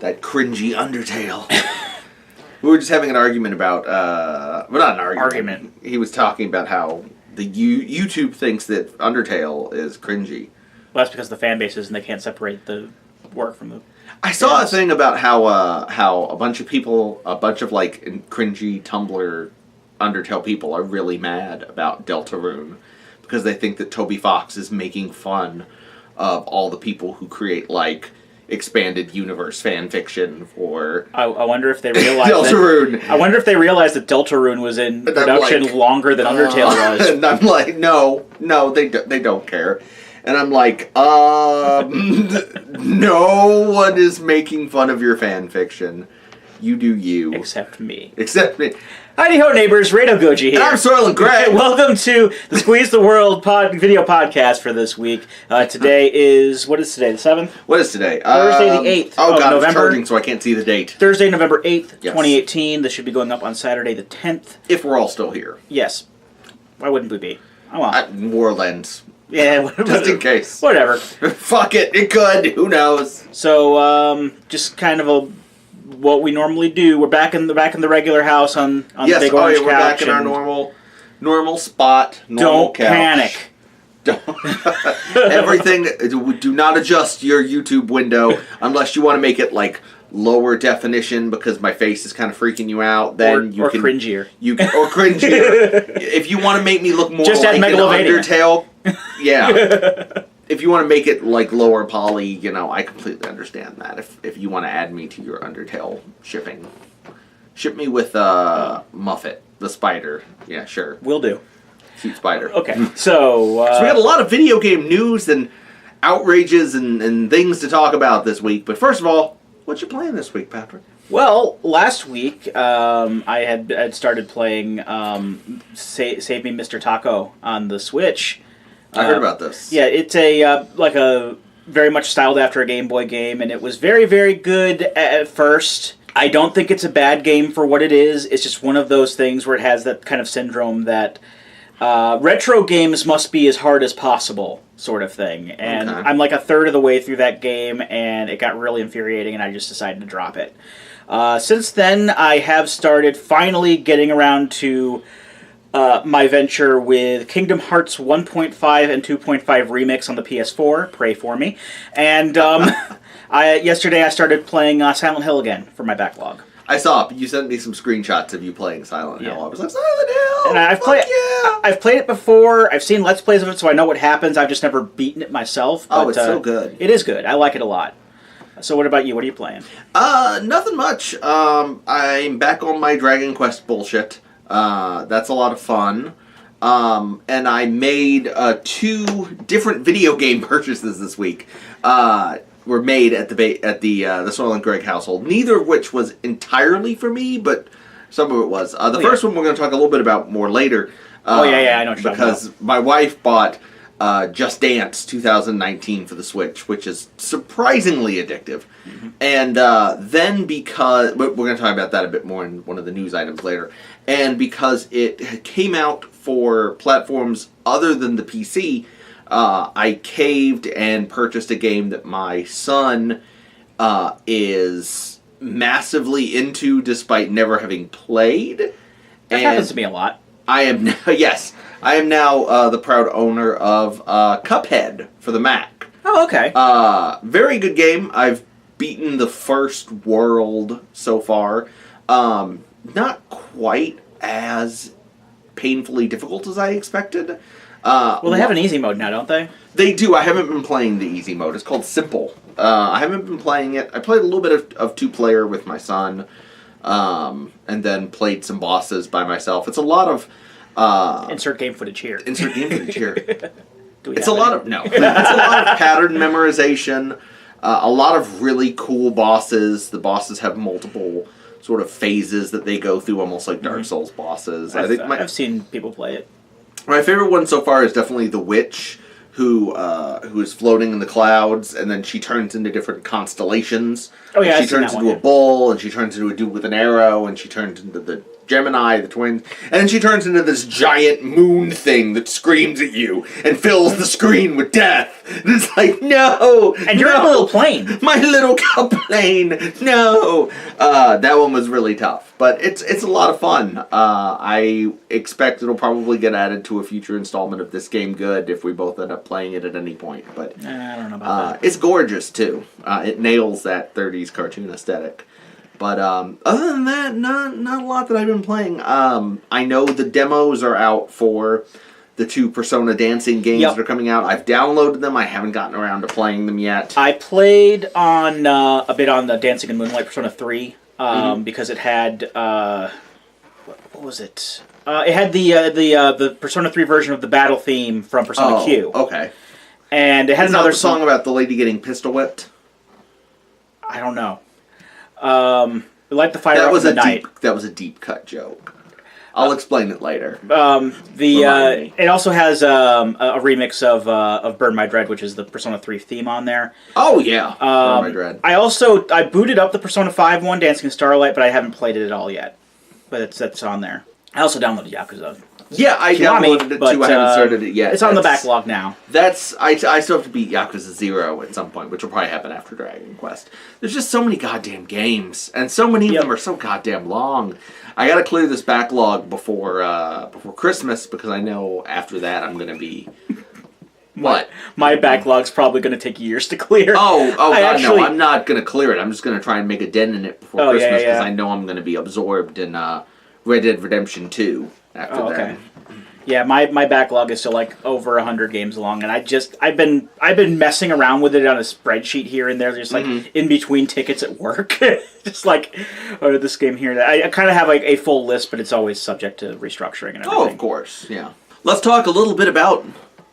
That cringy Undertale. We were just having an argument about, well, not an argument. He was talking about how the YouTube thinks that Undertale is cringy. Well, that's because the fan bases and they can't separate the work from the... I saw a thing about how a bunch of people, like cringy Tumblr Undertale people are really mad about Deltarune because they think that Toby Fox is making fun of all the people who create like expanded universe fan fiction for. I wonder if they realized Deltarune. I wonder if they realized that Deltarune was in production longer than Undertale was. And I'm like, no, they don't care. And I'm like, no one is making fun of your fan fiction. You do you. Except me. Heidi ho, neighbors. Rado Goji here. And I'm Soylent Greg. Welcome to the Squeeze the World video podcast for this week. Today is, what is today, the 7th? What is today? Thursday the 8th of November. I'm charging so I can't see the date. Thursday, November 8th, 2018. This should be going up on Saturday the 10th. If we're all still here. Yes. Why wouldn't we be? Oh, well. Warlands. Yeah, just in case. Whatever. Fuck it, it could. Who knows? So, just kind of what we normally do. We're back in the regular house on the big orange couch. We're back in our normal spot. Don't couch. Panic. Everything. Do not adjust your YouTube window unless you want to make it like lower definition because my face is kind of freaking you out. Then you can cringier. Or cringier. If you want to make me look more just like an Undertale. Yeah. If you want to make it like lower poly, I completely understand that. If you want to add me to your Undertale shipping, ship me with Muffet, the spider. Yeah, sure. Will do. Cute spider. Okay, so we got a lot of video game news and outrages and things to talk about this week. But first of all, what you playing this week, Patrick? Well, last week I had started playing Save Me, Mr. Taco on the Switch. I heard about this. Yeah, it's a very much styled after a Game Boy game, and it was very, very good at first. I don't think it's a bad game for what it is. It's just one of those things where it has that kind of syndrome that retro games must be as hard as possible sort of thing. And okay. I'm like a third of the way through that game, and it got really infuriating, and I just decided to drop it. Since then, I have started finally getting around to my venture with Kingdom Hearts 1.5 and 2.5 Remix on the PS4. Pray for me. And yesterday I started playing Silent Hill again for my backlog. I saw you sent me some screenshots of you playing Silent Hill. I was like, Silent Hill! And I've played it before. I've seen Let's Plays of it, so I know what happens. I've just never beaten it myself. But, it's so good. It is good. I like it a lot. So what about you? What are you playing? Nothing much. I'm back on my Dragon Quest bullshit. That's a lot of fun. And I made 2 different video game purchases this week. Were made at the Soylent Greg household. Neither of which was entirely for me, but some of it was. The first one we're going to talk a little bit about more later. I know what you're talking about. Because my wife bought Just Dance 2019 for the Switch, which is surprisingly addictive. Mm-hmm. And then because we're going to talk about that a bit more in one of the news items later, and because it came out for platforms other than the PC. I caved and purchased a game that my son is massively into despite never having played. That happens to me a lot. I am now the proud owner of Cuphead for the Mac. Oh, okay. Very good game. I've beaten the first world so far. Not quite as painfully difficult as I expected. Well, they have an easy mode now, don't they? They do. I haven't been playing the easy mode. It's called Simple. I haven't been playing it. I played a little bit of 2-player with my son, and then played some bosses by myself. It's a lot of... insert game footage here. Insert game footage here. It's a lot of pattern memorization, a lot of really cool bosses. The bosses have multiple sort of phases that they go through, almost like Dark Souls bosses. I've seen people play it. My favorite one so far is definitely the witch, who is floating in the clouds, and then she turns into different constellations. Oh yeah, she turns into a bull, and she turns into a dude with an arrow, and she turns into the Gemini, the twins, and then she turns into this giant moon thing that screams at you and fills the screen with death. And it's like, no! And you're in a little plane. My little plane! No! That one was really tough. But it's a lot of fun. I expect it'll probably get added to a future installment of This Game Good if we both end up playing it at any point. But I don't know about that. it's gorgeous, too. It nails that 30s cartoon aesthetic. But other than that, not a lot that I've been playing. I know the demos are out for the 2 Persona dancing games that are coming out. I've downloaded them. I haven't gotten around to playing them yet. I played on a bit on the Dancing in Moonlight Persona 3 because it had what was it? It had the Persona 3 version of the battle theme from Persona Q. Okay. And it had another song about the lady getting pistol whipped. I don't know. Light the fire up in the night. That was a deep cut joke. I'll explain it later. It also has a remix of Burn My Dread, which is the Persona 3 theme on there. Oh yeah, Burn My Dread. I booted up the Persona 5 one, Dancing in Starlight, but I haven't played it at all yet. But that's on there. I also downloaded Yakuza. Yeah, I downloaded it too. I haven't started it yet. It's on the backlog now. I still have to beat Yakuza 0 at some point, which will probably happen after Dragon Quest. There's just so many goddamn games, and so many of them are so goddamn long. I gotta clear this backlog before Christmas, because I know after that I'm gonna be... What? My backlog's probably going to take years to clear. No, I'm not going to clear it. I'm just going to try and make a dent in it before Christmas, because I know I'm going to be absorbed in Red Dead Redemption 2 after that. Okay. Yeah, my backlog is still like over 100 games long, and I've been messing around with it on a spreadsheet here and there, just like in between tickets at work, just like this game here. I kind of have like a full list, but it's always subject to restructuring and everything. Oh, of course, yeah. Let's talk a little bit about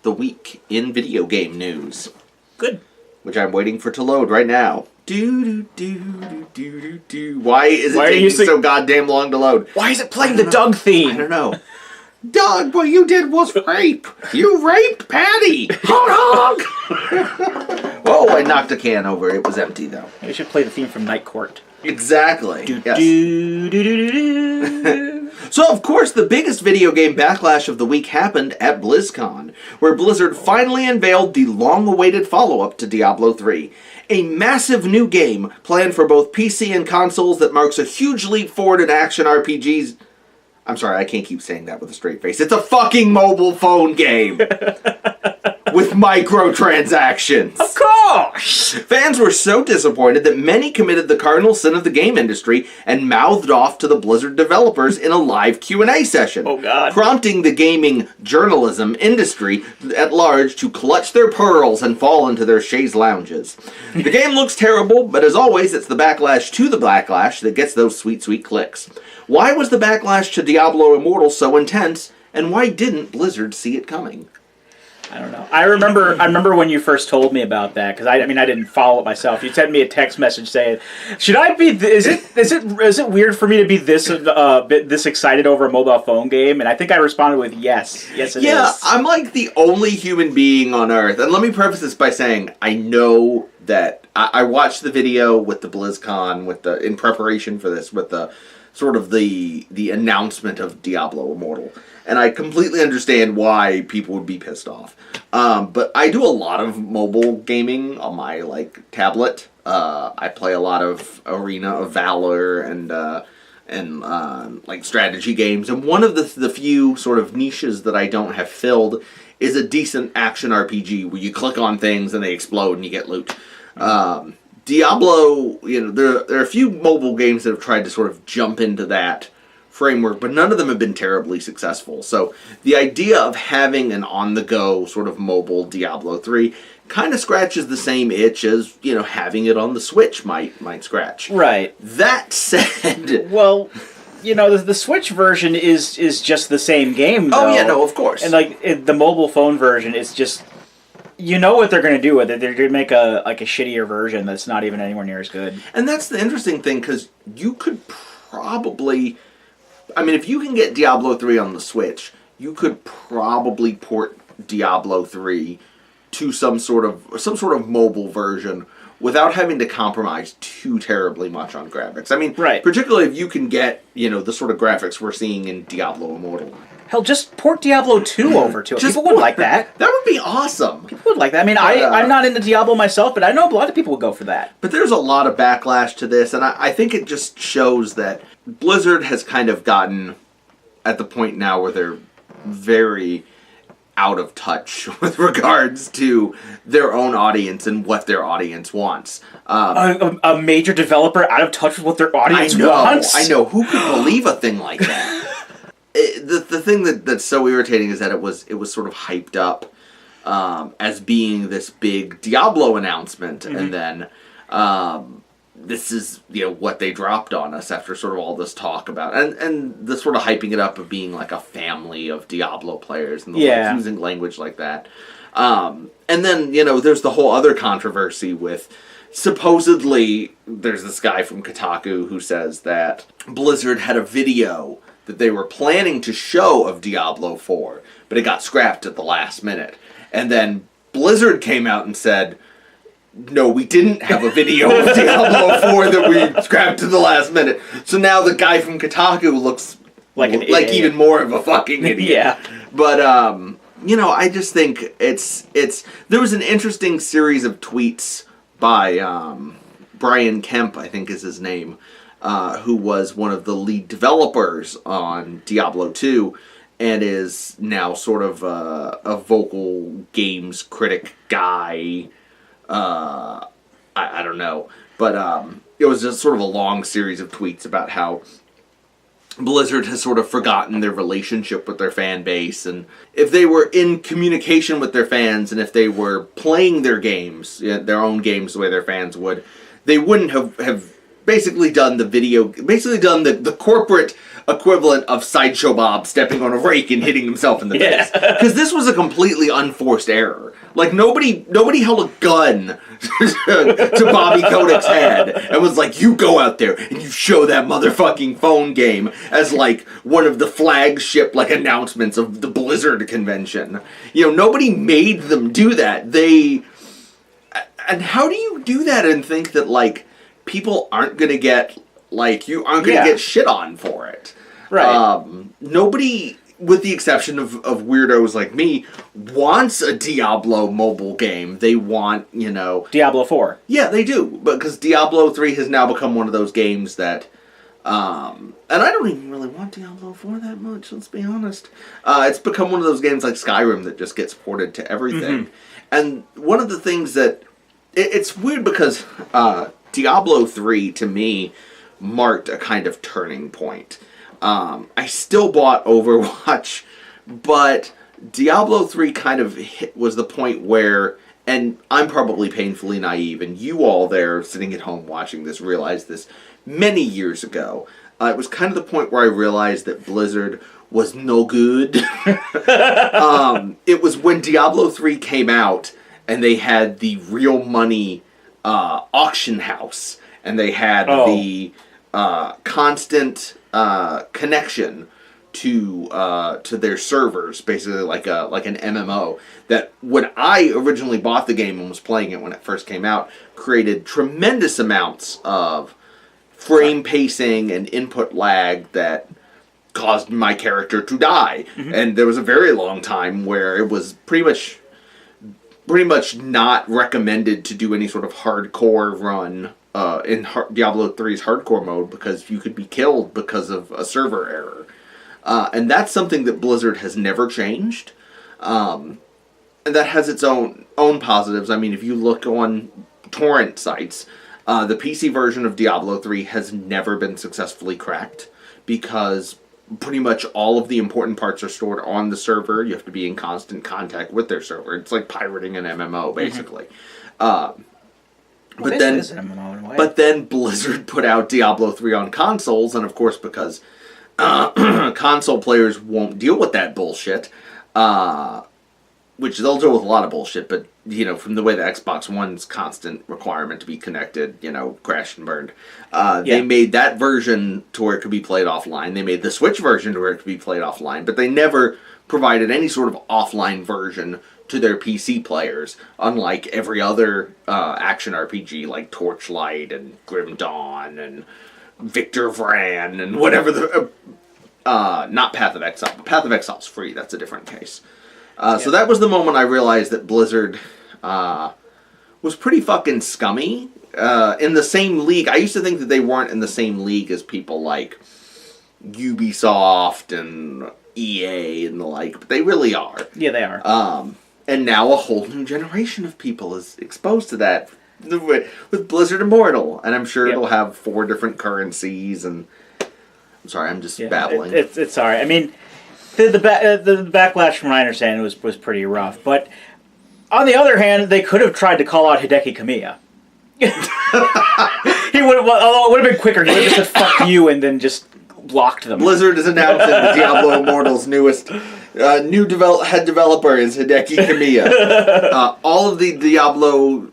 the week in video game news. Good. Which I'm waiting for to load right now. Why is it taking so goddamn long to load? Why is it playing the Doug theme? I don't know. Doug, what you did was rape. You raped Patty. Honk, honk. Whoa, I knocked a can over. It was empty, though. You should play the theme from Night Court. Exactly. So, of course, the biggest video game backlash of the week happened at BlizzCon, where Blizzard finally unveiled the long-awaited follow-up to Diablo 3. A massive new game planned for both PC and consoles that marks a huge leap forward in action RPGs. I'm sorry, I can't keep saying that with a straight face. It's a fucking mobile phone game! With microtransactions. Of course! Fans were so disappointed that many committed the cardinal sin of the game industry and mouthed off to the Blizzard developers in a live Q&A session. Oh, God. Prompting the gaming journalism industry at large to clutch their pearls and fall into their chaise lounges. The game looks terrible, but as always, it's the backlash to the backlash that gets those sweet, sweet clicks. Why was the backlash to Diablo Immortal so intense, and why didn't Blizzard see it coming? I don't know. I remember when you first told me about that, because I didn't follow it myself. You sent me a text message saying, "Should I be? Is it weird for me to be this excited over a mobile phone game?" And I think I responded with yes. Yes, it is. Yeah, I'm like the only human being on Earth. And let me preface this by saying I know that I watched the video with the BlizzCon in preparation for this with the sort of the announcement of Diablo Immortal. And I completely understand why people would be pissed off. But I do a lot of mobile gaming on my tablet. I play a lot of Arena of Valor and strategy games. And one of the few sort of niches that I don't have filled is a decent action RPG where you click on things and they explode and you get loot. Diablo, there are a few mobile games that have tried to sort of jump into that framework, but none of them have been terribly successful. So the idea of having an on-the-go sort of mobile Diablo 3 kind of scratches the same itch as, having it on the Switch might scratch. Right. That said... Well, the Switch version is just the same game, though. Oh, yeah, no, of course. And the mobile phone version is just... You know what they're going to do with it. They're going to make a shittier version that's not even anywhere near as good. And that's the interesting thing, because you could probably... if you can get Diablo 3 on the Switch, you could probably port Diablo 3 to some sort of mobile version without having to compromise too terribly much on graphics. I mean, Right. particularly if you can get, the sort of graphics we're seeing in Diablo Immortal. Hell, just port Diablo 2 over to it. People would like that. That would be awesome. People would like that. I mean, I'm not into Diablo myself, but I know a lot of people would go for that. But there's a lot of backlash to this, and I think it just shows that Blizzard has kind of gotten at the point now where they're very out of touch with regards to their own audience and what their audience wants. A major developer out of touch with what their audience wants? I know. Who could believe a thing like that? The thing that's so irritating is that it was sort of hyped up as being this big Diablo announcement, and then this is what they dropped on us after sort of all this talk about and the sort of hyping it up of being like a family of Diablo players and using language like that. And then there's the whole other controversy with supposedly there's this guy from Kotaku who says that Blizzard had a video that they were planning to show of Diablo 4, but it got scrapped at the last minute. And then Blizzard came out and said, no, we didn't have a video of Diablo 4 that we scrapped at the last minute. So now the guy from Kotaku looks like even more of a fucking idiot. Yeah. But, I just think there was an interesting series of tweets by Brian Kemp, I think is his name, who was one of the lead developers on Diablo 2 and is now sort of a vocal games critic guy. I don't know. But it was just sort of a long series of tweets about how Blizzard has sort of forgotten their relationship with their fan base, and if they were in communication with their fans and if they were playing their games, their own games the way their fans would, they wouldn't have basically done the corporate equivalent of Sideshow Bob stepping on a rake and hitting himself in the face. Because this was a completely unforced error. Like, nobody held a gun to Bobby Kotick's head and was like, you go out there and you show that motherfucking phone game as, like, one of the flagship, like, announcements of the Blizzard convention. Nobody made them do that. And how do you do that and think that, like, people aren't going to get, like, you aren't going to get shit on for it? Right. Nobody, with the exception of weirdos like me, wants a Diablo mobile game. They want, Diablo 4. Yeah, they do. Because Diablo 3 has now become one of those games that... and I don't even really want Diablo 4 that much, let's be honest. It's become one of those games like Skyrim that just gets ported to everything. Mm-hmm. And one of the things that... It's weird because Diablo 3, to me, marked a kind of turning point. I still bought Overwatch, but Diablo 3 kind of was the point where, and I'm probably painfully naive, and you all there sitting at home watching this realized this many years ago. It was kind of the point where I realized that Blizzard was no good. It was when Diablo 3 came out, and they had the real money auction house, and they had the constant connection to their servers, basically like an MMO. That when I originally bought the game and was playing it when it first came out, created tremendous amounts of frame pacing and input lag that caused my character to die. Mm-hmm. And there was a very long time where it was pretty much not recommended to do any sort of hardcore run in Diablo 3's hardcore mode because you could be killed because of a server error. And that's something that Blizzard has never changed. And that has its own positives. I mean, if you look on torrent sites, the PC version of Diablo 3 has never been successfully cracked because pretty much all of the important parts are stored on the server. You have to be in constant contact with their server. It's like pirating an MMO, basically. Mm-hmm. But then Blizzard put out Diablo 3 on consoles, and of course because console players won't deal with that bullshit, which they'll deal with a lot of bullshit, but, from the way the Xbox One's constant requirement to be connected, crashed and burned. They made that version to where it could be played offline. They made the Switch version to where it could be played offline, but they never provided any sort of offline version to their PC players, unlike every other action RPG like Torchlight and Grim Dawn and Victor Vran and whatever the... not Path of Exile. Path of Exile's free. That's a different case. So that was the moment I realized that Blizzard was pretty fucking scummy. In the same league. I used to think that they weren't in the same league as people like Ubisoft and EA and the like, but they really are. Yeah, they are. And now a whole new generation of people is exposed to that with Blizzard Immortal, and I'm sure it'll have 4 different currencies. And I'm sorry, I'm just babbling. It's all right. I mean, the backlash, from what I understand, was pretty rough. But on the other hand, they could have tried to call out Hideki Kamiya. He would have, although it would have been quicker. He would have just said "fuck you" and then just blocked them. Blizzard is announcing Diablo Immortal's newest head developer is Hideki Kamiya. All of the Diablo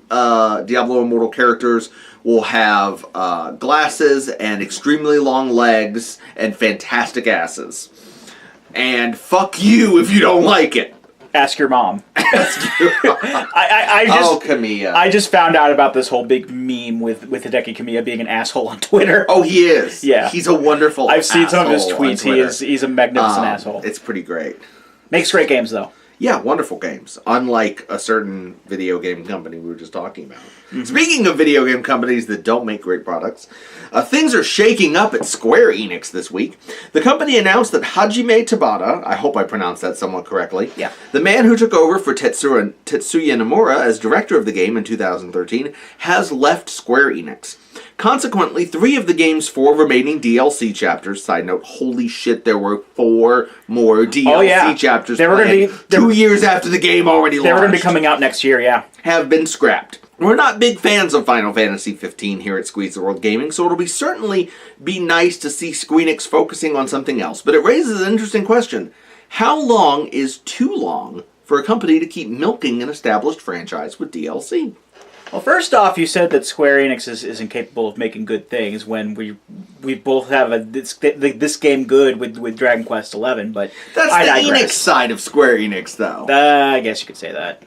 Immortal characters will have glasses and extremely long legs and fantastic asses. And fuck you if you don't like it. Ask your mom. Kamiya. I just found out about this whole big meme with Hideki Kamiya being an asshole on Twitter. Oh, he is. Yeah. He's a wonderful I've seen some of his tweets. He's a magnificent asshole. It's pretty great. Makes great games, though. Yeah, wonderful games. Unlike a certain video game company we were just talking about. Mm-hmm. Speaking of video game companies that don't make great products, things are shaking up at Square-Enix this week. The company announced that Hajime Tabata, I hope I pronounced that somewhat correctly, the man who took over for Tetsuya Nomura as director of the game in 2013, has left Square-Enix. Consequently, 3 of the game's 4 remaining DLC chapters, side note, holy shit, there were 4 more DLC chapters they were going to be 2 years after the game already launched. They were going to be coming out next year, have been scrapped. We're not big fans of Final Fantasy 15 here at Squeeze the World Gaming, so it'll certainly be nice to see Squeenix focusing on something else. But it raises an interesting question. How long is too long for a company to keep milking an established franchise with DLC? Well, first off, you said that Square Enix is incapable of making good things when we both have this game good with Dragon Quest XI, but that's the Enix side of Square Enix, though. I guess you could say that.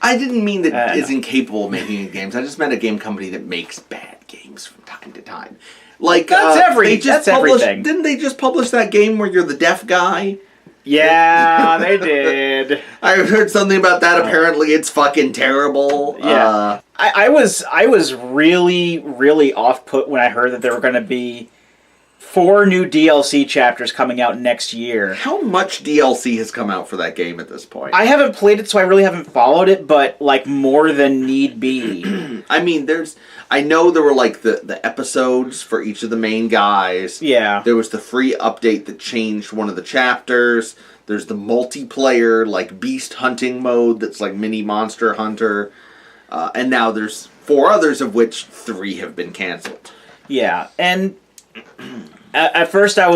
I didn't mean that is incapable of making games. I just meant a game company that makes bad games from time to time. Like that's everything. Didn't they just publish that game where you're the deaf guy? Yeah, they did. I heard something about that. Apparently, it's fucking terrible. Yeah, I was really, really off-put when I heard that there were going to be 4 new DLC chapters coming out next year. How much DLC has come out for that game at this point? I haven't played it, so I really haven't followed it, but like more than need be. I mean, I know there were like the episodes for each of the main guys. Yeah. There was the free update that changed one of the chapters. There's the multiplayer like beast hunting mode that's like mini Monster Hunter. And now there's 4 others, of which 3 have been canceled. Yeah, and at first I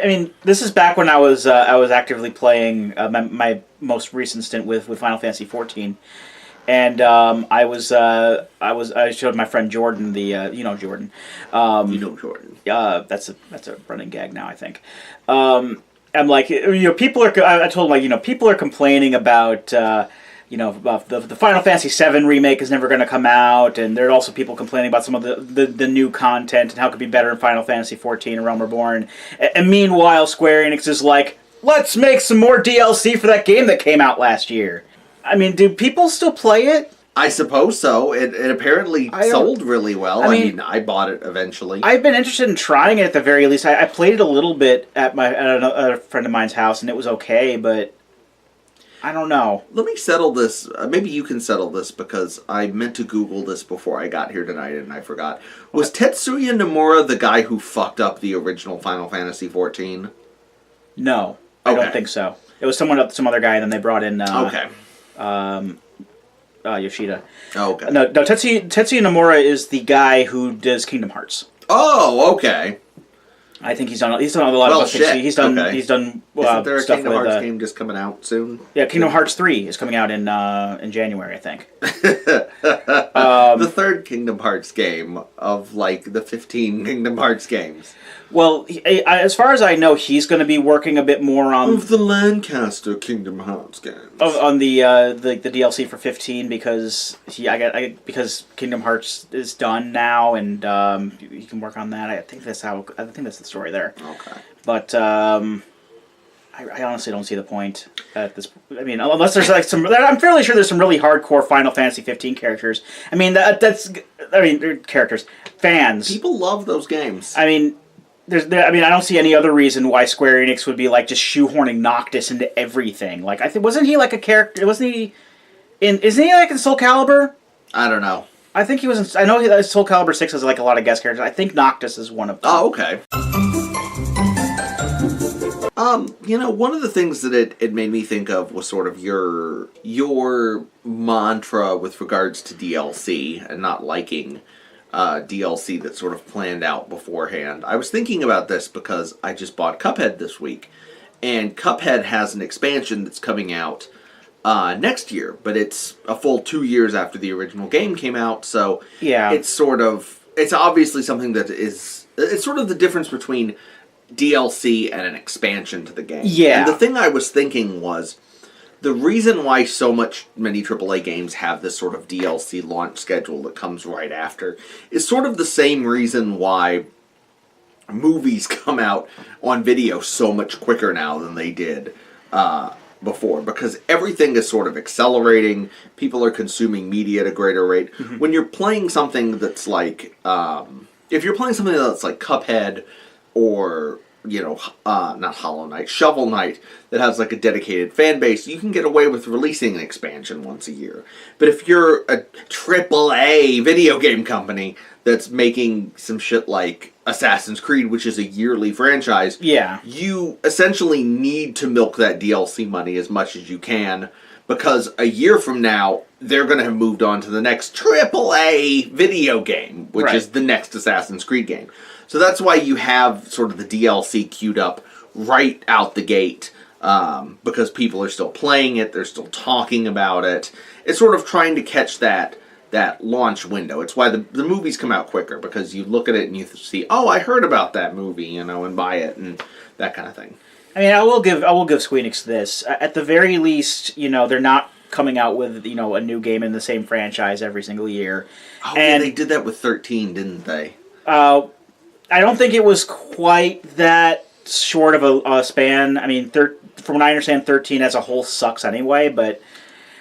mean, this is back when I was actively playing my most recent stint with Final Fantasy 14, and I showed my friend Jordan Jordan. Jordan. That's a running gag now, I think. I'm like, people are. I told him, people are complaining about. About the Final Fantasy VII remake is never going to come out, and there are also people complaining about some of the new content and how it could be better in Final Fantasy XIV and Realm Reborn. And meanwhile, Square Enix is like, let's make some more DLC for that game that came out last year. I mean, do people still play it? I suppose so. It apparently sold really well. I mean, I bought it eventually. I've been interested in trying it at the very least. I played it a little bit at a friend of mine's house, and it was okay, but I don't know. Let me settle this. Maybe you can settle this, because I meant to Google this before I got here tonight and I forgot. Was Tetsuya Nomura the guy who fucked up the original Final Fantasy XIV? No, I don't think so. It was some other guy, and then they brought in Yoshida. Oh, okay. No, Tetsuya Nomura is the guy who does Kingdom Hearts. Oh, okay. I think he's done a lot of things. Shit. He's done Okay. He's done Isn't there a stuff Kingdom with Hearts game just coming out soon? yeah, Kingdom Hearts 3 is coming out in January, I think. The third Kingdom Hearts game of like the 15 Kingdom Hearts games. Well, as far as I know, he's going to be working a bit more on Of the Lancaster Kingdom Hearts games. on the DLC for 15 because because Kingdom Hearts is done now and you can work on that. I think that's the story there. Okay. But I honestly don't see the point at this. I mean, unless there's like I'm fairly sure there's some really hardcore Final Fantasy 15 characters. I mean, they're characters, fans. People love those games. I mean, I don't see any other reason why Square Enix would be like just shoehorning Noctis into everything. Like, I think wasn't he like a character? Isn't he like in Soul Calibur? I don't know. I think he was. I know Soul Calibur 6 has like a lot of guest characters. I think Noctis is one of them. Oh, okay. One of the things that it made me think of was sort of your mantra with regards to DLC and not liking DLC that's sort of planned out beforehand. I was thinking about this because I just bought Cuphead this week, and Cuphead has an expansion that's coming out next year, but it's a full 2 years after the original game came out, so yeah, it's obviously something that it's sort of the difference between DLC and an expansion to the game. Yeah. And the thing I was thinking was, the reason why many AAA games have this sort of DLC launch schedule that comes right after is sort of the same reason why movies come out on video so much quicker now than they did before. Because everything is sort of accelerating. People are consuming media at a greater rate. Mm-hmm. When you're playing something that's like... if you're playing something that's like Cuphead or... not Hollow Knight, Shovel Knight, that has like a dedicated fan base, you can get away with releasing an expansion once a year. But if you're a AAA video game company that's making some shit like Assassin's Creed, which is a yearly franchise, yeah, you essentially need to milk that DLC money as much as you can, because a year from now, they're going to have moved on to the next AAA video game, which is the next Assassin's Creed game. So that's why you have sort of the DLC queued up right out the gate, because people are still playing it, they're still talking about it. It's sort of trying to catch that launch window. It's why the movies come out quicker, because you look at it and you see, oh, I heard about that movie, and buy it, and that kind of thing. I mean, I will give Square-Enix this. At the very least, they're not coming out with, a new game in the same franchise every single year. Oh, and they did that with 13, didn't they? I don't think it was quite that short of a span. I mean, from what I understand, 13 as a whole sucks anyway. But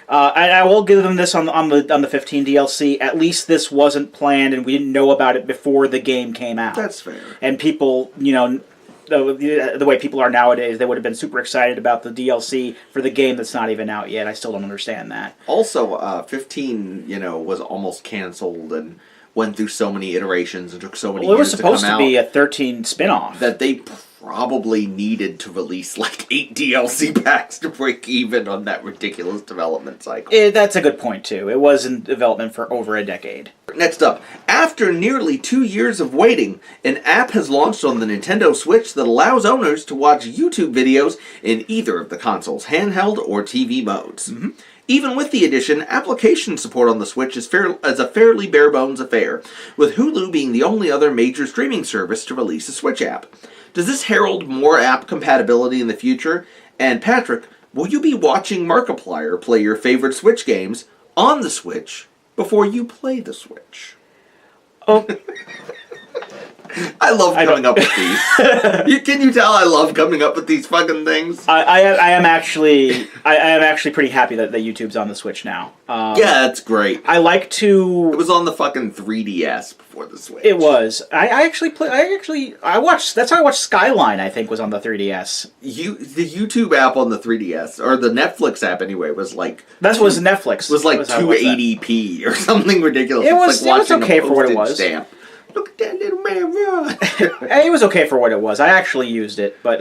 I will give them this on the 15 DLC. At least this wasn't planned, and we didn't know about it before the game came out. That's fair. And people, the way people are nowadays, they would have been super excited about the DLC for the game that's not even out yet. I still don't understand that. Also, 15, was almost canceled and went through so many iterations and took so many years to come out. It was supposed to be a 13 spin-off. That they probably needed to release like 8 DLC packs to break even on that ridiculous development cycle. That's a good point, too. It was in development for over a decade. Next up, after nearly 2 years of waiting, an app has launched on the Nintendo Switch that allows owners to watch YouTube videos in either of the console's handheld or TV modes. Mm-hmm. Even with the addition, application support on the Switch is a fairly bare-bones affair, with Hulu being the only other major streaming service to release a Switch app. Does this herald more app compatibility in the future? And Patrick, will you be watching Markiplier play your favorite Switch games on the Switch before you play the Switch? Oh. I love coming up with these. Can you tell I love coming up with these fucking things? I am actually pretty happy that YouTube's on the Switch now. Yeah, that's great. I like to. It was on the fucking 3DS before the Switch. It was. I watched. That's how I watched Skyline. I think was on the 3DS. The YouTube app on the 3DS, or the Netflix app anyway, was like. That was Netflix. Was like 280p or something ridiculous. It was okay for what it was. Stamp. Look at that little man run. It was okay for what it was. I actually used it, but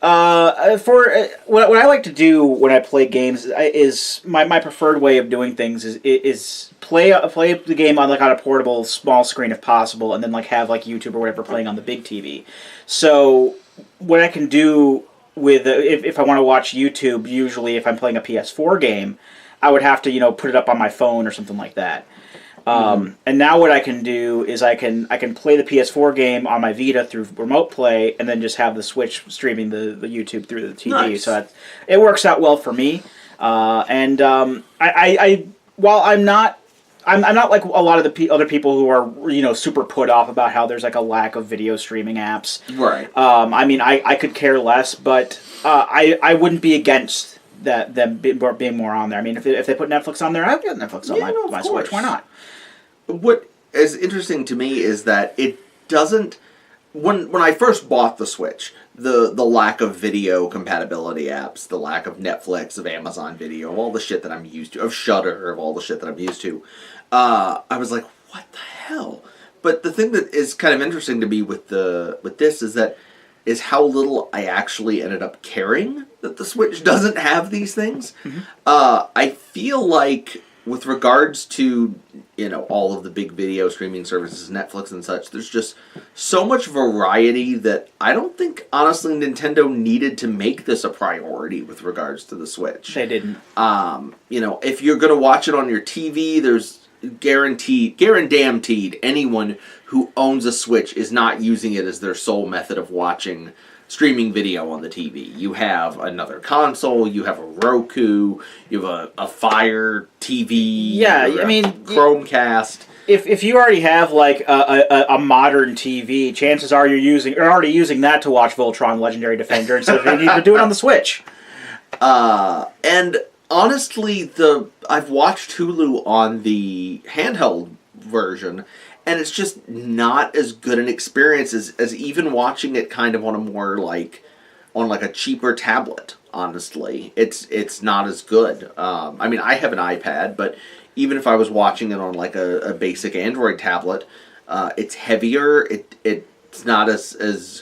What I like to do when I play games is my preferred way of doing things is play the game on a portable small screen if possible, and then have YouTube or whatever playing on the big TV. So what I can do with if I want to watch YouTube, usually if I'm playing a PS4 game, I would have to put it up on my phone or something like that. And now what I can do is I can play the PS4 game on my Vita through Remote Play, and then just have the Switch streaming the YouTube through the TV. Nice. So it works out well for me. While I'm not like a lot of the other people who are super put off about how there's a lack of video streaming apps. Right. I could care less, but I wouldn't be against them being more on there. I mean, if they put Netflix on there, I'd get Netflix on my Switch. Why not? What is interesting to me is that it doesn't... When I first bought the Switch, the lack of video compatibility apps, the lack of Netflix, of Amazon Video, of all the shit that I'm used to, of Shudder, of all the shit that I'm used to, I was like, what the hell? But the thing that is kind of interesting to me with this is how little I actually ended up caring that the Switch doesn't have these things. Mm-hmm. I feel like with regards to, all of the big video streaming services, Netflix and such, there's just so much variety that I don't think, honestly, Nintendo needed to make this a priority with regards to the Switch. They didn't. If you're going to watch it on your TV, there's guaranteed anyone who owns a Switch is not using it as their sole method of watching streaming video on the TV. You have another console, you have a Roku, you have a Fire TV, Chromecast. If you already have a modern TV, chances are you're already using that to watch Voltron Legendary Defender instead of you need to do it on the Switch. And honestly, I've watched Hulu on the handheld version, and it's just not as good an experience as even watching it kind of on a more on a cheaper tablet. Honestly, it's not as good. I have an iPad, but even if I was watching it on a basic Android tablet, it's heavier. It's not as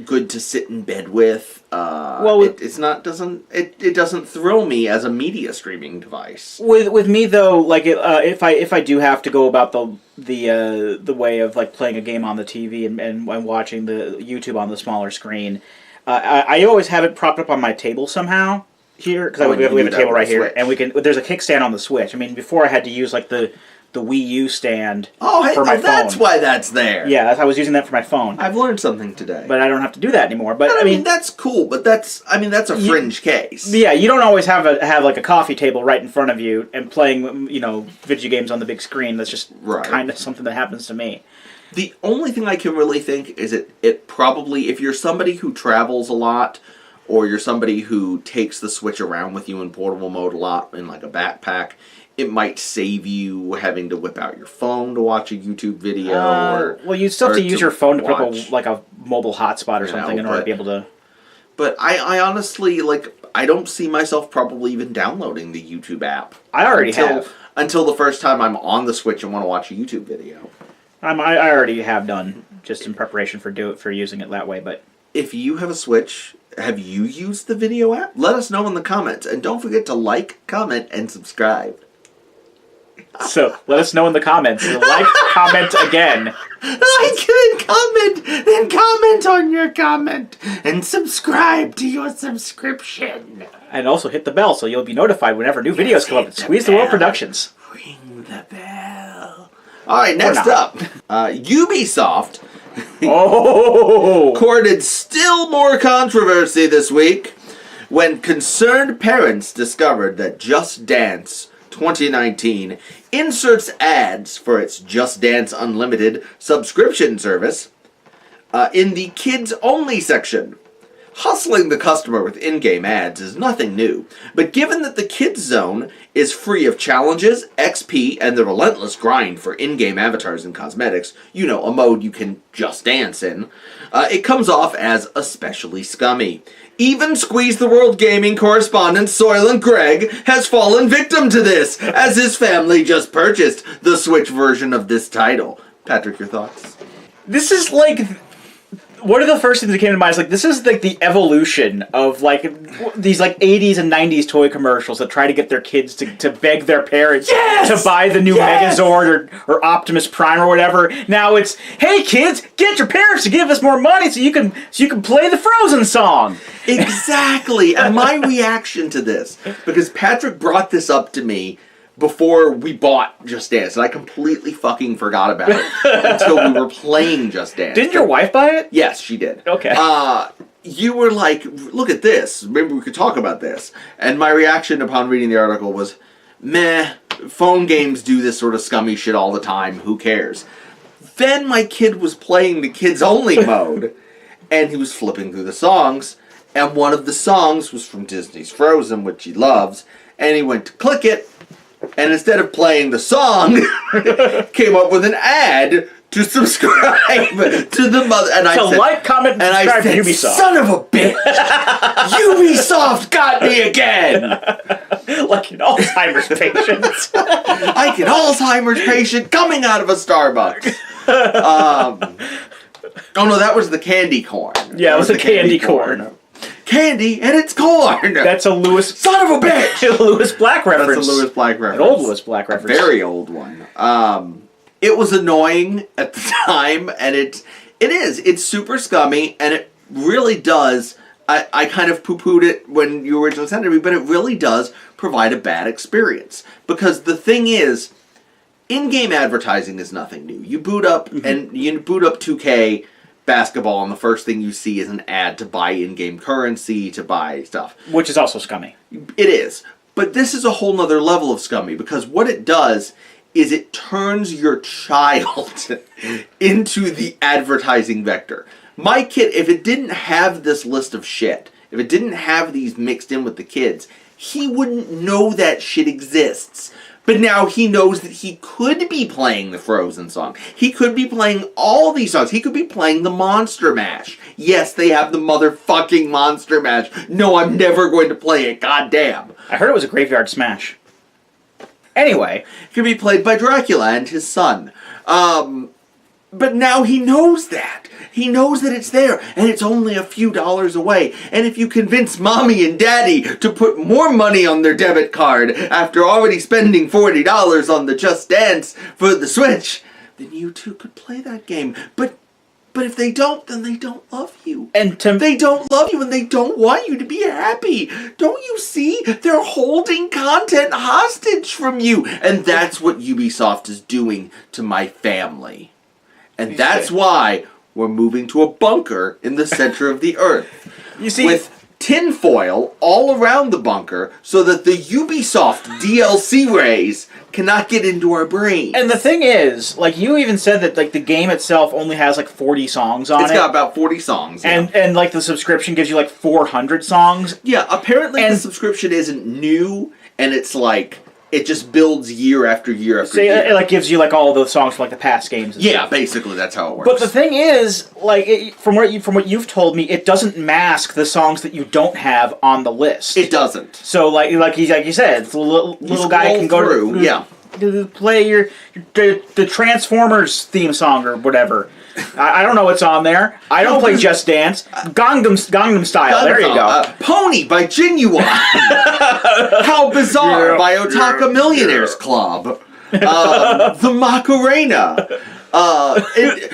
good to sit in bed with. It doesn't thrill me as a media streaming device. With me though, if I do have to go about the way of playing a game on the TV and watching the YouTube on the smaller screen, I always have it propped up on my table somehow here because we have a table right here, and there's a kickstand on the Switch. I mean, before I had to use the Wii U stand for my phone. That's why that's there. Yeah, I was using that for my phone. I've learned something today. But I don't have to do that anymore. But I mean, that's cool, but that's a fringe case. Yeah, you don't always have a coffee table right in front of you and playing, video games on the big screen. That's just kind of something that happens to me. The only thing I can really think is it probably, if you're somebody who travels a lot, or you're somebody who takes the Switch around with you in portable mode a lot in a backpack, it might save you having to whip out your phone to watch a YouTube video. You still have to use your phone to put up a mobile hotspot or something in order to be able to... But I honestly, I don't see myself probably even downloading the YouTube app. I already have. Until the first time I'm on the Switch and want to watch a YouTube video. I already have done, just in preparation for using it that way, but... If you have a Switch, have you used the video app? Let us know in the comments, and don't forget to comment, and subscribe. So, let us know in the comments. Comment again. Then comment on your comment, and subscribe to your subscription. And also hit the bell so you'll be notified whenever new videos come up. Squeeze the World Productions. Ring the bell. Alright, next up. Ubisoft courted still more controversy this week when concerned parents discovered that Just Dance 2019 inserts ads for its Just Dance Unlimited subscription service in the Kids Only section. Hustling the customer with in-game ads is nothing new, but given that the Kids Zone is free of challenges, XP, and the relentless grind for in-game avatars and cosmetics, a mode you can just dance in, it comes off as especially scummy. Even Squeeze the World Gaming correspondent Soylent Greg has fallen victim to this, as his family just purchased the Switch version of this title. Patrick, your thoughts? This is one of the first things that came to mind is like this is like the evolution of like these like 80s and 90s toy commercials that try to get their kids to beg their parents to buy the new Megazord or Optimus Prime or whatever. Now it's, hey kids, get your parents to give us more money so you can play the Frozen song. Exactly. And my reaction to this, because Patrick brought this up to me before we bought Just Dance, and I completely fucking forgot about it until we were playing Just Dance. Didn't your wife buy it? Yes, she did. Okay. You were like, look at this. Maybe we could talk about this. And my reaction upon reading the article was, meh, phone games do this sort of scummy shit all the time. Who cares? Then my kid was playing the kids-only mode, and he was flipping through the songs, and one of the songs was from Disney's Frozen, which he loves, and he went to click it, and instead of playing the song, came up with an ad to subscribe to the mother. And I said, like, comment, and subscribe to Ubisoft. Son of a bitch! Ubisoft got me again! Like an Alzheimer's patient. Like an Alzheimer's patient coming out of a Starbucks. Oh no, that was the candy corn. Yeah, it was the candy corn. Candy and it's corn. That's a Lewis. Son of a bitch. Lewis Black reference. That's a Lewis Black reference. An old Lewis Black reference. A very old one. It was annoying at the time, and it's super scummy, and it really does. I kind of poo-pooed it when you originally sent it to me, but it really does provide a bad experience. Because the thing is, in-game advertising is nothing new. You boot up and you boot up 2K basketball, and the first thing you see is an ad to buy in-game currency, to buy stuff. Which is also scummy. It is. But this is a whole nother level of scummy, because what it does is it turns your child into the advertising vector. My kid, if it didn't have this list of shit, if it didn't have these mixed in with the kids, he wouldn't know that shit exists. But now he knows that he could be playing the Frozen song. He could be playing all these songs. He could be playing the Monster Mash. Yes, they have the motherfucking Monster Mash. No, I'm never going to play it. Goddamn. I heard it was a graveyard smash. Anyway. It could be played by Dracula and his son. But now he knows that. He knows that it's there, and it's only a few dollars away. And if you convince mommy and daddy to put more money on their debit card after already spending $40 on the Just Dance for the Switch, then you too could play that game. But if they don't, then they don't love you. And they don't love you, and they don't want you to be happy. Don't you see? They're holding content hostage from you. And that's what Ubisoft is doing to my family. And that's why we're moving to a bunker in the center of the earth. You see, with tinfoil all around the bunker so that the Ubisoft DLC rays cannot get into our brains. And the thing is, like, you even said that, like, the game itself only has, like, 40 songs on it. It's got about 40 songs, yeah. And, like, the subscription gives you, like, 400 songs. Yeah, apparently the subscription isn't new, and it's, like, it just builds year after year after year. It, like, gives you, like, all those songs from, like, the past games and stuff. Basically, that's how it works. But the thing is, like, from what you've told me, it doesn't mask the songs that you don't have on the list. It doesn't. So, like you said, the little guy can go through, to play the Transformers theme song or whatever. I don't know what's on there. I don't play Just Dance. Gangnam Style. There you go. Pony by Genuine. How Bizarre by Otaka Millionaires Club. The Macarena.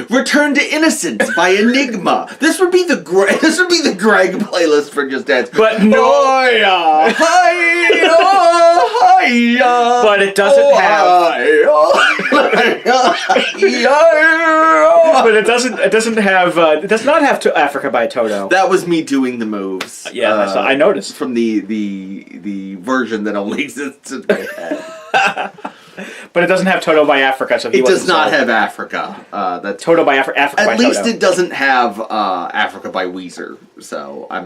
Return to Innocence by Enigma. This would be the Greg playlist for Just Dance. But no, but it doesn't have. But it doesn't have. It does not have to Africa by Toto. That was me doing the moves. Yeah, I noticed from the version that only exists in my head. But it doesn't have Toto by Africa, so it does not have Africa. That's Toto by Africa by Toto. At least it doesn't have Africa by Weezer. So I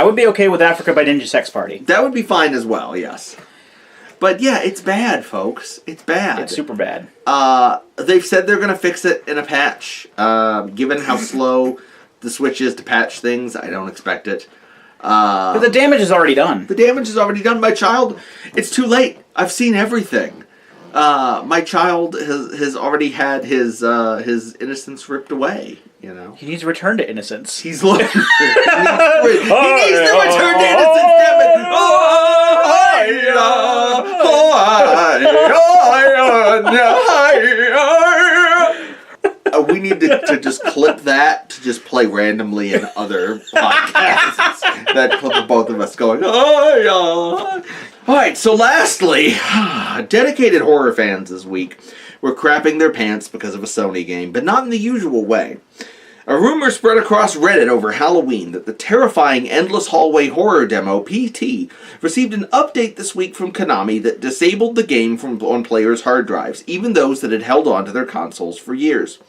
would be okay with Africa by Ninja Sex Party. That would be fine as well. Yes. But yeah, it's bad, folks. It's bad. It's super bad. They've said they're going to fix it in a patch. Given how slow the Switch is to patch things, I don't expect it. But the damage is already done. The damage is already done. My child, it's too late. I've seen everything. My child has already had his innocence ripped away. You know, he needs to return to innocence. He needs to return to innocence. Damn it! We need to just clip that to just play randomly in other podcasts. That clip of both of us going, oh, yeah. Alright, so lastly, dedicated horror fans this week were crapping their pants because of a Sony game, but not in the usual way. A rumor spread across Reddit over Halloween that the terrifying Endless Hallway horror demo, PT, received an update this week from Konami that disabled the game on players' hard drives, even those that had held on to their consoles for years.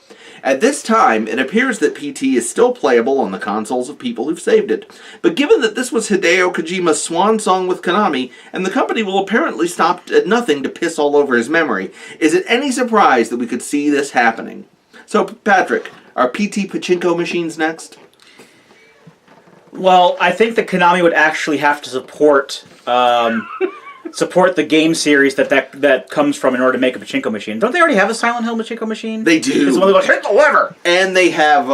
At this time, it appears that PT is still playable on the consoles of people who've saved it. But given that this was Hideo Kojima's swan song with Konami, and the company will apparently stop at nothing to piss all over his memory, is it any surprise that we could see this happening? So, Patrick, are PT pachinko machines next? Well, I think that Konami would actually have to support the game series that comes from in order to make a pachinko machine. Don't they already have a Silent Hill pachinko machine? They do. It's the one that goes, hit the lever! And they have,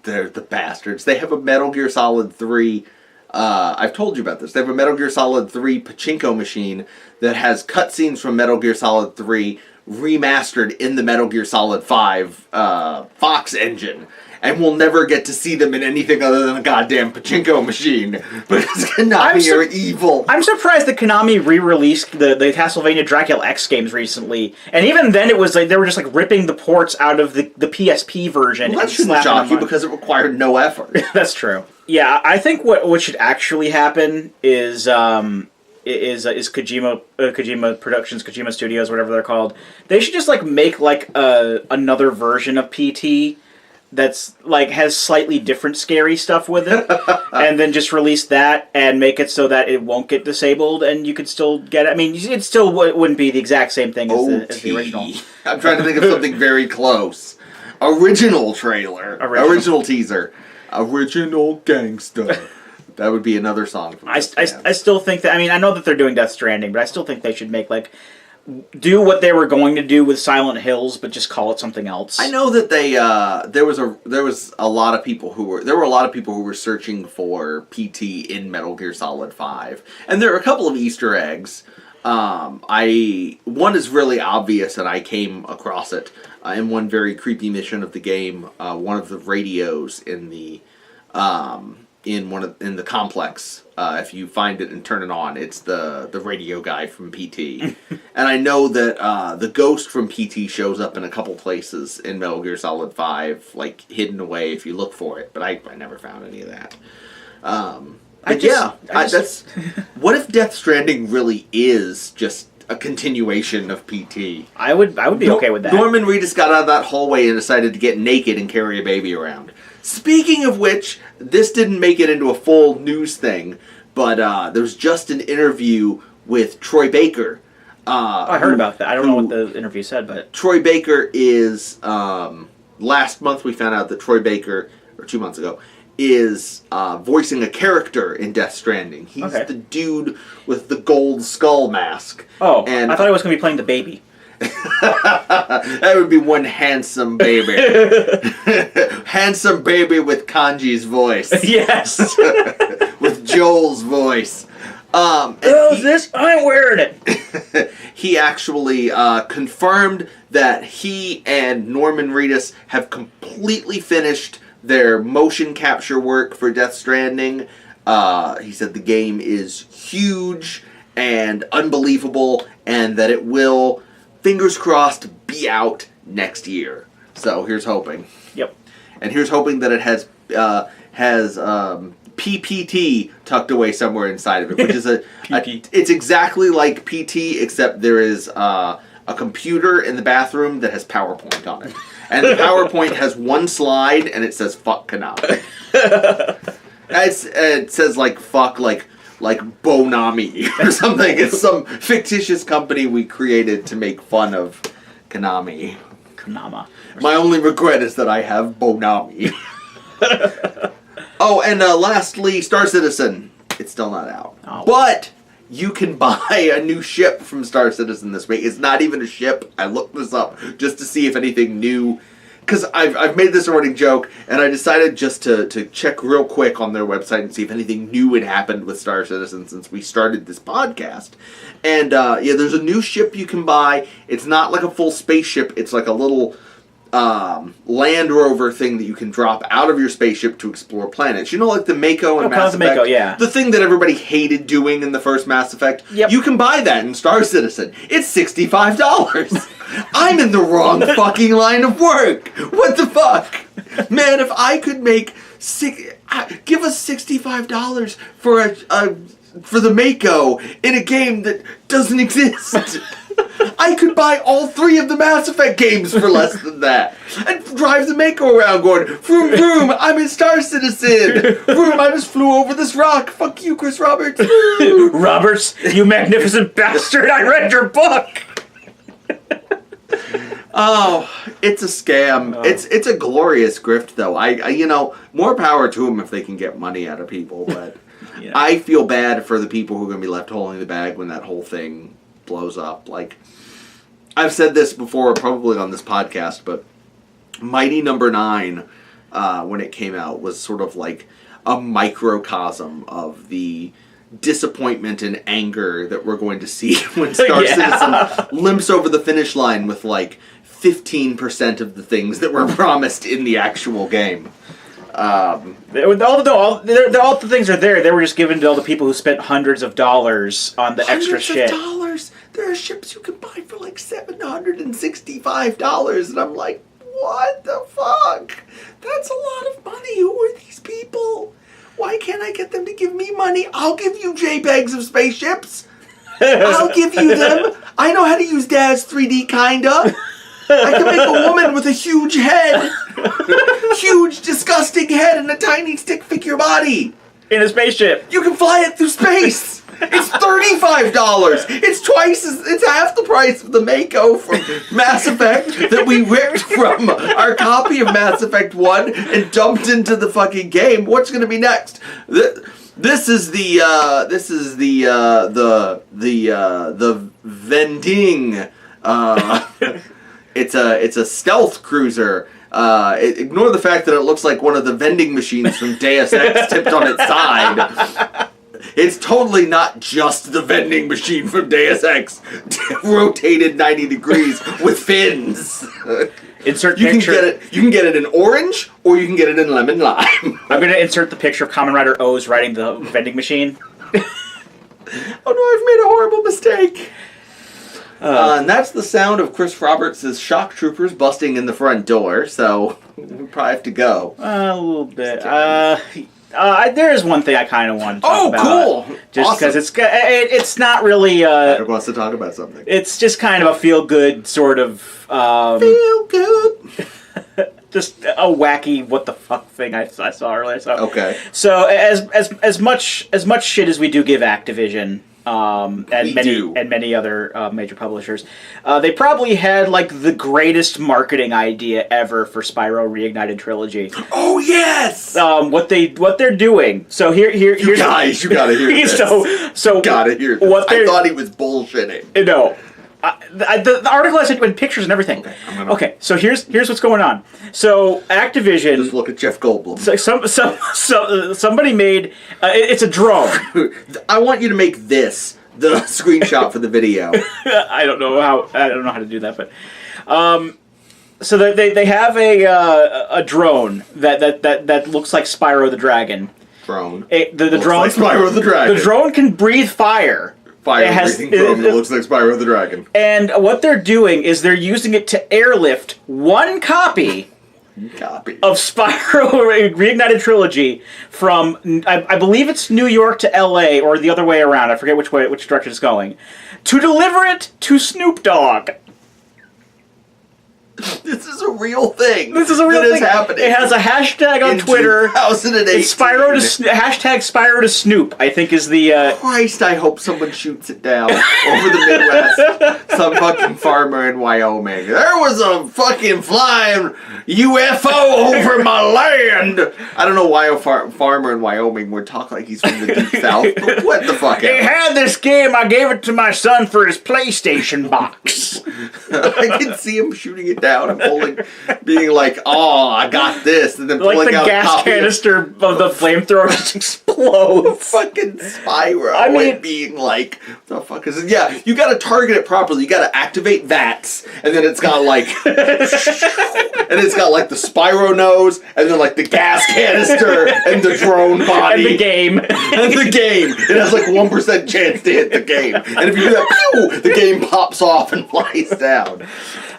they're the bastards. They have a Metal Gear Solid 3, I've told you about this. They have a Metal Gear Solid 3 pachinko machine that has cutscenes from Metal Gear Solid 3 remastered in the Metal Gear Solid 5 Fox engine. And we'll never get to see them in anything other than a goddamn pachinko machine. Because Konami are evil. I'm surprised that Konami re-released the Castlevania Dracula X games recently. And even then it was like they were just like ripping the ports out of the PSP version. Well, that shouldn't shock you because it required no effort. That's true. Yeah, I think what should actually happen is Kojima Productions, Kojima Studios, whatever they're called. They should just like make like another version of PT that's like has slightly different scary stuff with it, and then just release that and make it so that it won't get disabled, and you could still get it. I mean, it still wouldn't be the exact same thing as the original. I'm trying to think of something very close. Original trailer. Original teaser. Original gangster. That would be another song. From I still think that. I mean, I know that they're doing Death Stranding, but I still think they should make do what they were going to do with Silent Hills, but just call it something else. I know that they there was a lot of people who were searching for PT in Metal Gear Solid 5, and there are a couple of Easter eggs. One is really obvious, and I came across it in one very creepy mission of the game. One of the radios in the in the complex. If you find it and turn it on, it's the radio guy from PT. And I know that the ghost from PT shows up in a couple places in Metal Gear Solid 5, like hidden away if you look for it. But I never found any of that. That's what if Death Stranding really is just a continuation of PT? I would be okay with that. Norman Reedus got out of that hallway and decided to get naked and carry a baby around. Speaking of which, this didn't make it into a full news thing, but there was just an interview with Troy Baker. I heard about that. I don't know what the interview said, but Troy Baker is, last month we found out that Troy Baker, or 2 months ago, is voicing a character in Death Stranding. He's the dude with the gold skull mask. Oh, and I thought he was going to be playing the baby. That would be one handsome baby. Handsome baby with Kanji's voice. Yes. With Joel's voice. This? I'm wearing it. He actually confirmed that he and Norman Reedus have completely finished their motion capture work for Death Stranding. He said the game is huge and unbelievable, and that it will, fingers crossed, be out next year. So here's hoping. Yep. And here's hoping that it has PPT tucked away somewhere inside of it, which is it's exactly like PT, except there is a computer in the bathroom that has PowerPoint on it. And the PowerPoint has one slide, and it says, fuck Konami. It says, like, fuck, like Bonami or something. It's some fictitious company we created to make fun of Konami. Konama. My only regret is that I have Bonami. Oh, and lastly, Star Citizen. It's still not out. Oh. But you can buy a new ship from Star Citizen this week. It's not even a ship. I looked this up just to see if anything new... Because I've made this a running joke, and I decided just to check real quick on their website and see if anything new had happened with Star Citizen since we started this podcast. And, there's a new ship you can buy. It's not like a full spaceship. It's like a little... Land Rover thing that you can drop out of your spaceship to explore planets. You know, like the Mako in Mass Effect? Mako, yeah. The thing that everybody hated doing in the first Mass Effect? Yep. You can buy that in Star Citizen. It's $65. I'm in the wrong fucking line of work. What the fuck? Man, if I could make... give us $65 for the Mako in a game that doesn't exist. I could buy all 3 of the Mass Effect games for less than that. And drive the Mako around going, vroom, vroom, I'm in Star Citizen. Vroom, I just flew over this rock. Fuck you, Chris Roberts. Roberts, you magnificent bastard, I read your book. Oh, it's a scam. Oh. It's a glorious grift, though. I more power to them if they can get money out of people, but yeah. I feel bad for the people who are going to be left holding the bag when that whole thing blows up. Like, I've said this before, probably on this podcast, but Mighty Number 9, when it came out, was sort of like a microcosm of the disappointment and anger that we're going to see when Star Citizen limps over the finish line with like 15% of the things that were promised in the actual game. All the things are there. They were just given to all the people who spent hundreds of dollars on the extra shit. Hundreds of dollars? There are ships you can buy for like $765, and I'm like, what the fuck? That's a lot of money. Who are these people? Why can't I get them to give me money? I'll give you JPEGs of spaceships. I'll give you them. I know how to use Daz 3D, kinda. I can make a woman with a huge head. Huge, disgusting head and a tiny stick figure body. In a spaceship. You can fly it through space. It's $35. It's half the price of the Mako from Mass Effect that we ripped from our copy of Mass Effect 1 and dumped into the fucking game. What's going to be next? This is the vending. It's a stealth cruiser. Ignore the fact that it looks like one of the vending machines from Deus Ex tipped on its side. It's totally not just the vending machine from Deus Ex rotated 90 degrees with fins. Insert picture. You can get it in orange, or you can get it in lemon lime. I'm going to insert the picture of Kamen Rider O's riding the vending machine. Oh no, I've made a horrible mistake. And that's the sound of Chris Roberts' shock troopers busting in the front door, so we probably have to go. A little bit. There is one thing I kind of want to talk about. Oh, cool! Just because it's not really... Patrick wants to talk about something. It's just kind of a feel-good sort of... feel good! Just a wacky what the fuck thing I saw earlier. So, okay. So as much shit as we do give Activision... and many other major publishers. They probably had like the greatest marketing idea ever for Spyro Reignited Trilogy. Oh yes! What they're doing. So here's you gotta hear this. So gotta hear this. I thought he was bullshitting. No. The article has with pictures and everything. Okay, so here's what's going on. So Activision. Just look at Jeff Goldblum. So somebody made it's a drone. I want you to make this the screenshot for the video. I don't know how to do that, but so they have a drone that looks like Spyro the Dragon. Drone. The drone. Like Spyro the Dragon. The drone can breathe fire. Fire-breathing drone that looks like Spyro the Dragon. And what they're doing is they're using it to airlift one copy of Spyro Reignited Trilogy from, I believe it's New York to LA, or the other way around, I forget which direction it's going, to deliver it to Snoop Dogg. This is a real thing. This is a real that thing. Is happening. It has a hashtag on Twitter. 2018. It's hashtag Spyro to Snoop, I think is the... Christ, I hope someone shoots it down over the Midwest. Some fucking farmer in Wyoming. There was a fucking flying UFO over my land. I don't know why a farmer in Wyoming would talk like he's from the deep south, but what the fuck? He had this game, I gave it to my son for his PlayStation box. I can see him shooting it down and being like, "Oh, I got this," and then like pulling the out gas canister of the flamethrower just explodes. Fucking Spyro. I mean, and being like, "What the fuck is it?" Yeah, you got to target it properly. You got to activate VATS, and then it's got like, and it's got like the Spyro nose, and then like the gas canister, and the drone body, and the game, and the game. It has like 1% chance to hit the game, and if you do that, pew, the game pops off and flies down.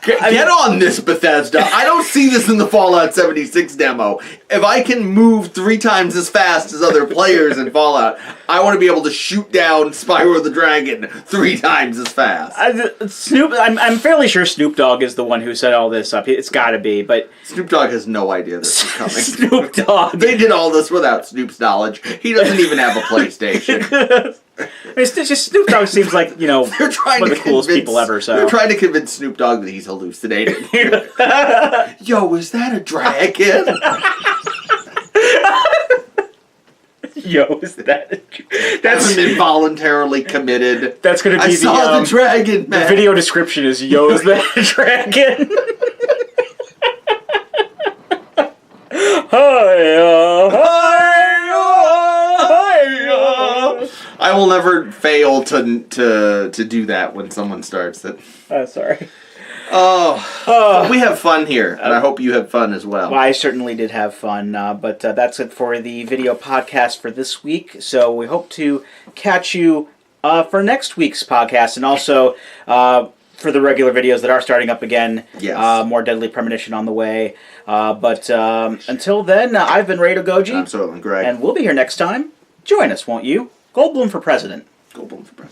Get on this, Bethesda. I don't see this in the Fallout 76 demo. If I can move 3 times as fast as other players in Fallout, I want to be able to shoot down Spyro the Dragon 3 times as fast. I'm fairly sure Snoop Dogg is the one who set all this up. It's got to be, but... Snoop Dogg has no idea this is coming. Snoop Dogg. They did all this without Snoop's knowledge. He doesn't even have a PlayStation. It's just Snoop Dogg seems like, you know, they're trying one to of the coolest people ever, so... They're trying to convince Snoop Dogg that he's hallucinating. Yo, is that a dragon? Yo, is that... That's involuntarily committed. That's going to be I saw the dragon, man. The video description is, yo, is that a dragon? I will never fail to do that when someone starts it. Sorry. Oh, we have fun here, and I hope you have fun as well. Well, I certainly did have fun, but that's it for the video podcast for this week. So we hope to catch you for next week's podcast, and also for the regular videos that are starting up again. Yes. More Deadly Premonition on the way. But until then, I've been Rado Goji. I'm Soylent Greg. And we'll be here next time. Join us, won't you? Goldblum for president. Goldblum for president.